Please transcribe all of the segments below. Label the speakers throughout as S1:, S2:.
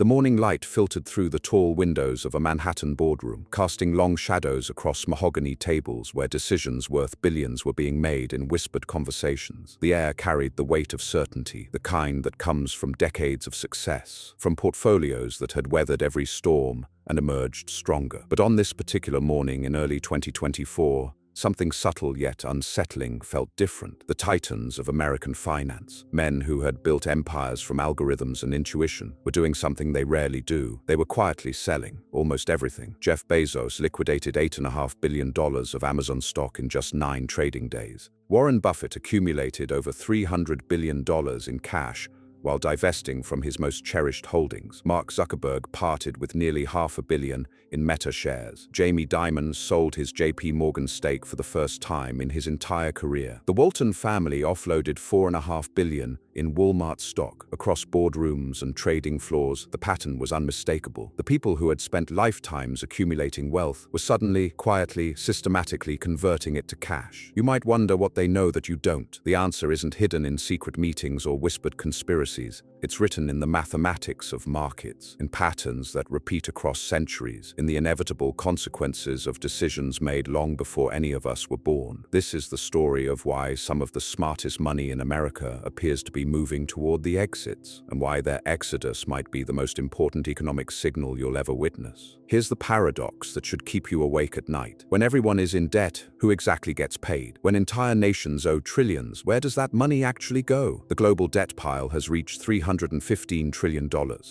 S1: The morning light filtered through the tall windows of a Manhattan boardroom, casting long shadows across mahogany tables where decisions worth billions were being made in whispered conversations. The air carried the weight of certainty, the kind that comes from decades of success, from portfolios that had weathered every storm and emerged stronger. But on this particular morning in early 2024, something subtle yet unsettling felt different. The titans of American finance, men who had built empires from algorithms and intuition, were doing something they rarely do. They were quietly selling almost everything. Jeff Bezos liquidated $8.5 billion of Amazon stock in just 9 trading days. Warren Buffett accumulated over $300 billion in cash while divesting from his most cherished holdings. Mark Zuckerberg parted with nearly $500 million in Meta shares. Jamie Dimon sold his JPMorgan stake for the first time in his entire career. The Walton family offloaded $4.5 billion in Walmart stock. Across boardrooms and trading floors, the pattern was unmistakable. The people who had spent lifetimes accumulating wealth were suddenly, quietly, systematically converting it to cash. You might wonder what they know that you don't. The answer isn't hidden in secret meetings or whispered conspiracies. It's written in the mathematics of markets, in patterns that repeat across centuries, in the inevitable consequences of decisions made long before any of us were born. This is the story of why some of the smartest money in America appears to be moving toward the exits, and why their exodus might be the most important economic signal you'll ever witness. Here's the paradox that should keep you awake at night. When everyone is in debt, who exactly gets paid? When entire nations owe trillions, where does that money actually go? The global debt pile has reached $315 trillion,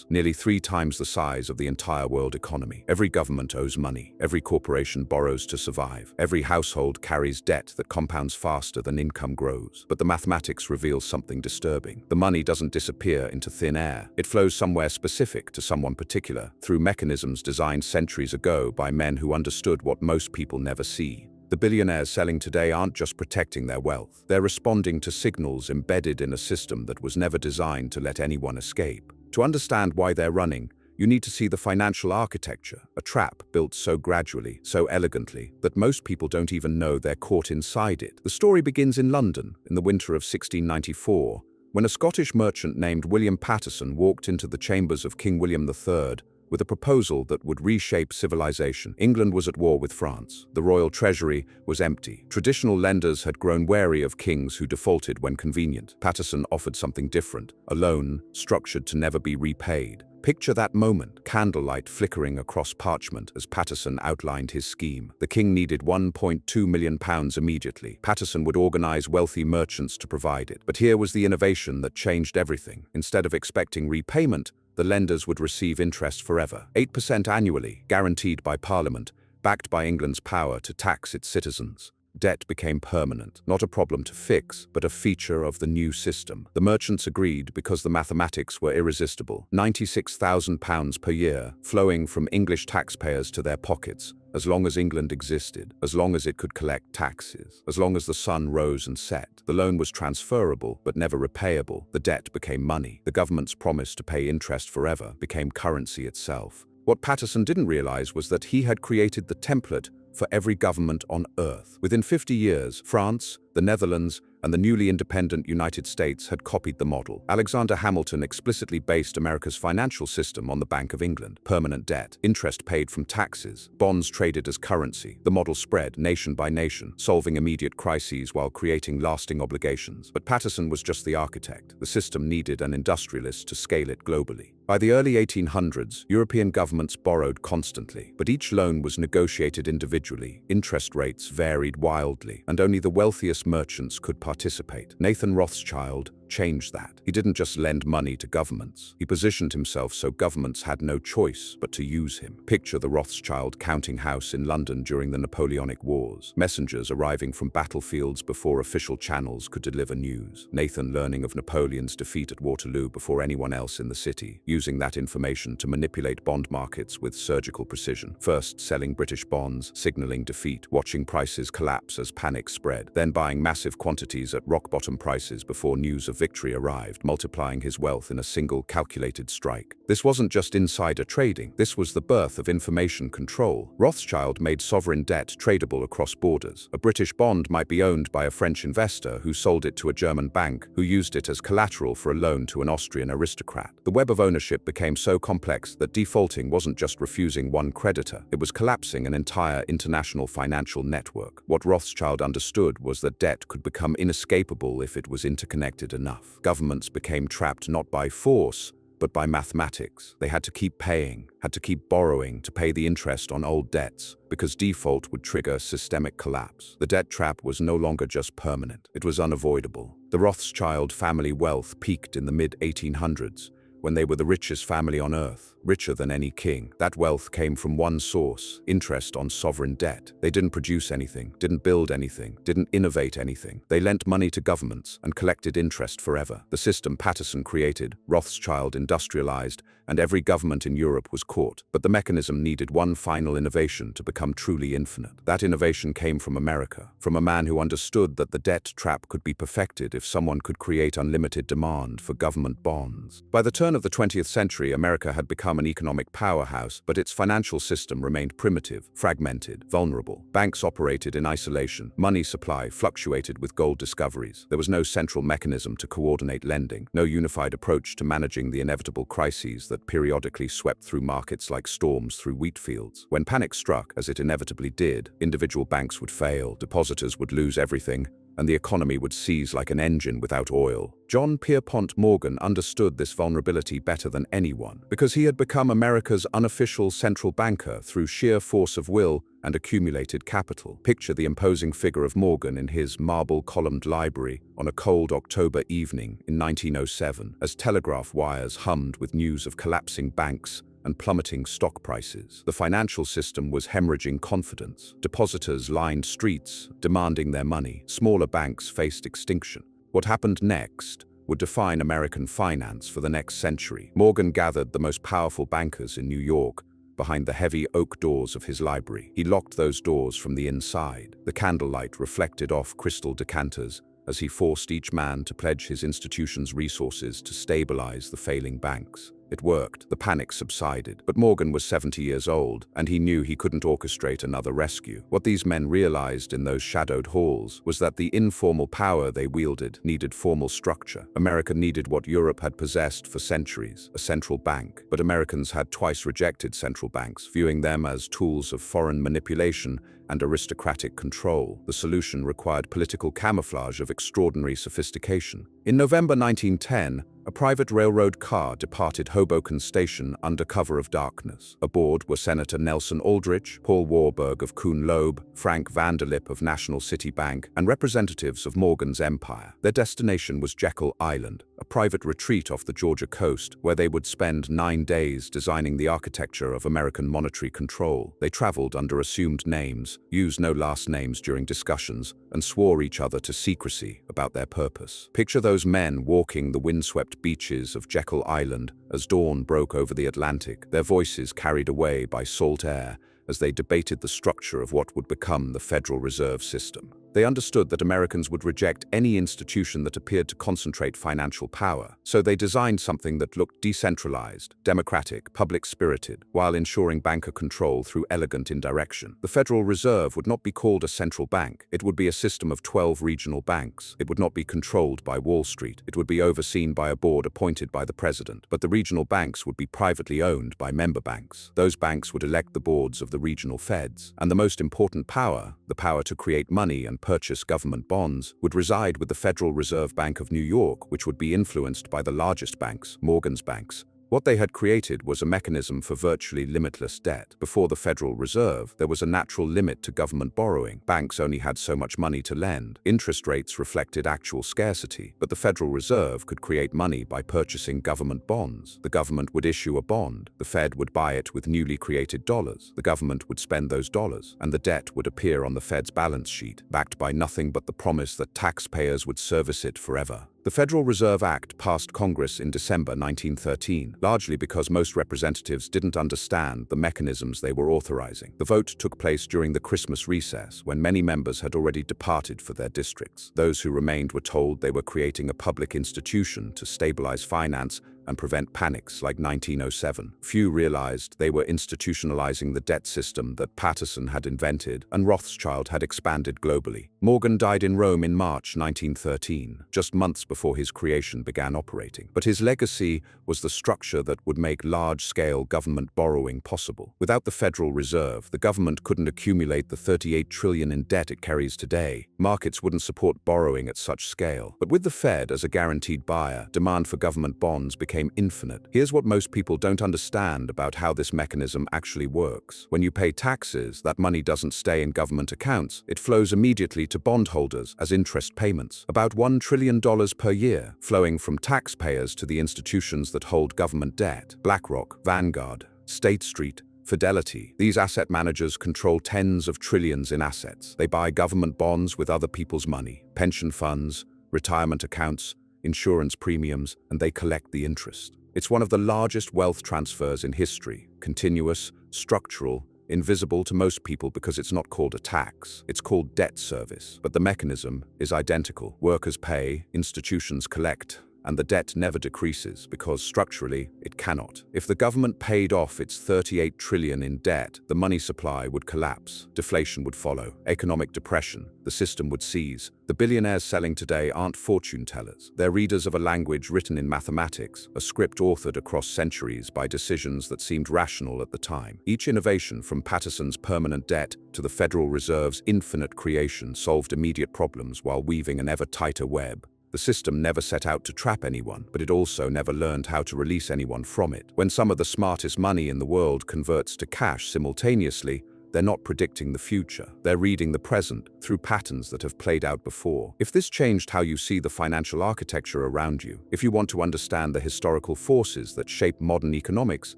S1: nearly 3 times the size of the entire world economy. Every government owes money. Every corporation borrows to survive. Every household carries debt that compounds faster than income grows. But the mathematics reveals something disturbing. The money doesn't disappear into thin air. It flows somewhere specific to someone particular, through mechanisms designed centuries ago by men who understood what most people never see. The billionaires selling today aren't just protecting their wealth. They're responding to signals embedded in a system that was never designed to let anyone escape. To understand why they're running, you need to see the financial architecture, a trap built so gradually, so elegantly, that most people don't even know they're caught inside it. The story begins in London, in the winter of 1694, when a Scottish merchant named William Paterson walked into the chambers of King William III with a proposal that would reshape civilization. England was at war with France. The royal treasury was empty. Traditional lenders had grown wary of kings who defaulted when convenient. Paterson offered something different, a loan structured to never be repaid. Picture that moment, candlelight flickering across parchment as Paterson outlined his scheme. The king needed £1.2 million immediately. Paterson would organize wealthy merchants to provide it. But here was the innovation that changed everything. Instead of expecting repayment, the lenders would receive interest forever. 8% annually, guaranteed by Parliament, backed by England's power to tax its citizens. Debt became permanent, not a problem to fix, but a feature of the new system. The merchants agreed because the mathematics were irresistible. £96,000 per year, flowing from English taxpayers to their pockets, as long as England existed, as long as it could collect taxes, as long as the sun rose and set. The loan was transferable, but never repayable. The debt became money. The government's promise to pay interest forever became currency itself. What Paterson didn't realize was that he had created the template for every government on Earth. Within 50 years, France, the Netherlands, and the newly independent United States had copied the model. Alexander Hamilton explicitly based America's financial system on the Bank of England. Permanent debt, interest paid from taxes, bonds traded as currency. The model spread nation by nation, solving immediate crises while creating lasting obligations. But Paterson was just the architect. The system needed an industrialist to scale it globally. By the early 1800s, European governments borrowed constantly, but each loan was negotiated individually. Interest rates varied wildly, and only the wealthiest merchants could participate. Nathan Rothschild changed that. He didn't just lend money to governments. He positioned himself so governments had no choice but to use him. Picture the Rothschild counting house in London during the Napoleonic Wars. Messengers arriving from battlefields before official channels could deliver news. Nathan learning of Napoleon's defeat at Waterloo before anyone else in the city, using that information to manipulate bond markets with surgical precision. First selling British bonds, signaling defeat, watching prices collapse as panic spread, then buying massive quantities at rock-bottom prices before news of victory arrived, multiplying his wealth in a single calculated strike. This wasn't just insider trading, this was the birth of information control. Rothschild made sovereign debt tradable across borders. A British bond might be owned by a French investor who sold it to a German bank, who used it as collateral for a loan to an Austrian aristocrat. The web of ownership became so complex that defaulting wasn't just refusing one creditor, it was collapsing an entire international financial network. What Rothschild understood was that debt could become inescapable if it was interconnected enough. Governments became trapped not by force, but by mathematics. They had to keep paying, had to keep borrowing to pay the interest on old debts, because default would trigger systemic collapse. The debt trap was no longer just permanent, it was unavoidable. The Rothschild family wealth peaked in the mid-1800s, when they were the richest family on earth, richer than any king. That wealth came from one source: interest on sovereign debt. They didn't produce anything, didn't build anything, didn't innovate anything. They lent money to governments and collected interest forever. The system Patterson created, Rothschild industrialized, and every government in Europe was caught. But the mechanism needed one final innovation to become truly infinite. That innovation came from America, from a man who understood that the debt trap could be perfected if someone could create unlimited demand for government bonds. By the turn of the 20th century, America had become an economic powerhouse, but its financial system remained primitive, fragmented, vulnerable. Banks operated in isolation. Money supply fluctuated with gold discoveries. There was no central mechanism to coordinate lending, no unified approach to managing the inevitable crises that periodically swept through markets like storms through wheat fields. When panic struck, as it inevitably did, individual banks would fail, depositors would lose everything, and the economy would seize like an engine without oil. John Pierpont Morgan understood this vulnerability better than anyone, because he had become America's unofficial central banker through sheer force of will and accumulated capital. Picture the imposing figure of Morgan in his marble-columned library on a cold October evening in 1907, as telegraph wires hummed with news of collapsing banks and plummeting stock prices. The financial system was hemorrhaging confidence. Depositors lined streets, demanding their money. Smaller banks faced extinction. What happened next would define American finance for the next century. Morgan gathered the most powerful bankers in New York behind the heavy oak doors of his library. He locked those doors from the inside. The candlelight reflected off crystal decanters as he forced each man to pledge his institution's resources to stabilize the failing banks. It worked. The panic subsided. But Morgan was 70 years old, and he knew he couldn't orchestrate another rescue. What these men realized in those shadowed halls was that the informal power they wielded needed formal structure. America needed what Europe had possessed for centuries, a central bank. But Americans had twice rejected central banks, viewing them as tools of foreign manipulation and aristocratic control. The solution required political camouflage of extraordinary sophistication. In November 1910, a private railroad car departed Hoboken Station under cover of darkness. Aboard were Senator Nelson Aldrich, Paul Warburg of Kuhn Loeb, Frank Vanderlip of National City Bank, and representatives of Morgan's empire. Their destination was Jekyll Island, a private retreat off the Georgia coast, where they would spend 9 days designing the architecture of American monetary control. They traveled under assumed names, used no last names during discussions, and swore each other to secrecy about their purpose. Picture those men walking the windswept beaches of Jekyll Island as dawn broke over the Atlantic, their voices carried away by salt air as they debated the structure of what would become the Federal Reserve System. They understood that Americans would reject any institution that appeared to concentrate financial power, so they designed something that looked decentralized, democratic, public-spirited, while ensuring banker control through elegant indirection. The Federal Reserve would not be called a central bank. It would be a system of 12 regional banks. It would not be controlled by Wall Street. It would be overseen by a board appointed by the president. But the regional banks would be privately owned by member banks. Those banks would elect the boards of the regional feds. And the most important power, the power to create money and purchase government bonds, would reside with the Federal Reserve Bank of New York, which would be influenced by the largest banks, Morgan's banks. What they had created was a mechanism for virtually limitless debt. Before the Federal Reserve, there was a natural limit to government borrowing. Banks only had so much money to lend. Interest rates reflected actual scarcity, but the Federal Reserve could create money by purchasing government bonds. The government would issue a bond. The Fed would buy it with newly created dollars. The government would spend those dollars, and the debt would appear on the Fed's balance sheet, backed by nothing but the promise that taxpayers would service it forever. The Federal Reserve Act passed Congress in December 1913, largely because most representatives didn't understand the mechanisms they were authorizing. The vote took place during the Christmas recess, when many members had already departed for their districts. Those who remained were told they were creating a public institution to stabilize finance and prevent panics like 1907. Few realized they were institutionalizing the debt system that Patterson had invented and Rothschild had expanded globally. Morgan died in Rome in March 1913, just months before his creation began operating. But his legacy was the structure that would make large-scale government borrowing possible. Without the Federal Reserve, the government couldn't accumulate the $38 trillion in debt it carries today. Markets wouldn't support borrowing at such scale. But with the Fed as a guaranteed buyer, demand for government bonds became infinite. Here's what most people don't understand about how this mechanism actually works. When you pay taxes, that money doesn't stay in government accounts. It flows immediately to bondholders as interest payments. About $1 trillion per year, flowing from taxpayers to the institutions that hold government debt. BlackRock, Vanguard, State Street, Fidelity. These asset managers control tens of trillions in assets. They buy government bonds with other people's money, pension funds, retirement accounts, insurance premiums, and they collect the interest. It's one of the largest wealth transfers in history, continuous, structural, invisible to most people because it's not called a tax. It's called debt service. But the mechanism is identical. Workers pay, institutions collect, and the debt never decreases because structurally it cannot. If the government paid off its $38 trillion in debt, the money supply would collapse, deflation would follow, economic depression, the system would seize. The billionaires selling today aren't fortune tellers. They're readers of a language written in mathematics, a script authored across centuries by decisions that seemed rational at the time. Each innovation, from Patterson's permanent debt to the Federal Reserve's infinite creation, solved immediate problems while weaving an ever tighter web. The system never set out to trap anyone, but it also never learned how to release anyone from it. When some of the smartest money in the world converts to cash simultaneously, they're not predicting the future. They're reading the present through patterns that have played out before. If this changed how you see the financial architecture around you, if you want to understand the historical forces that shape modern economics,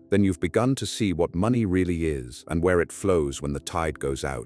S1: then you've begun to see what money really is and where it flows when the tide goes out.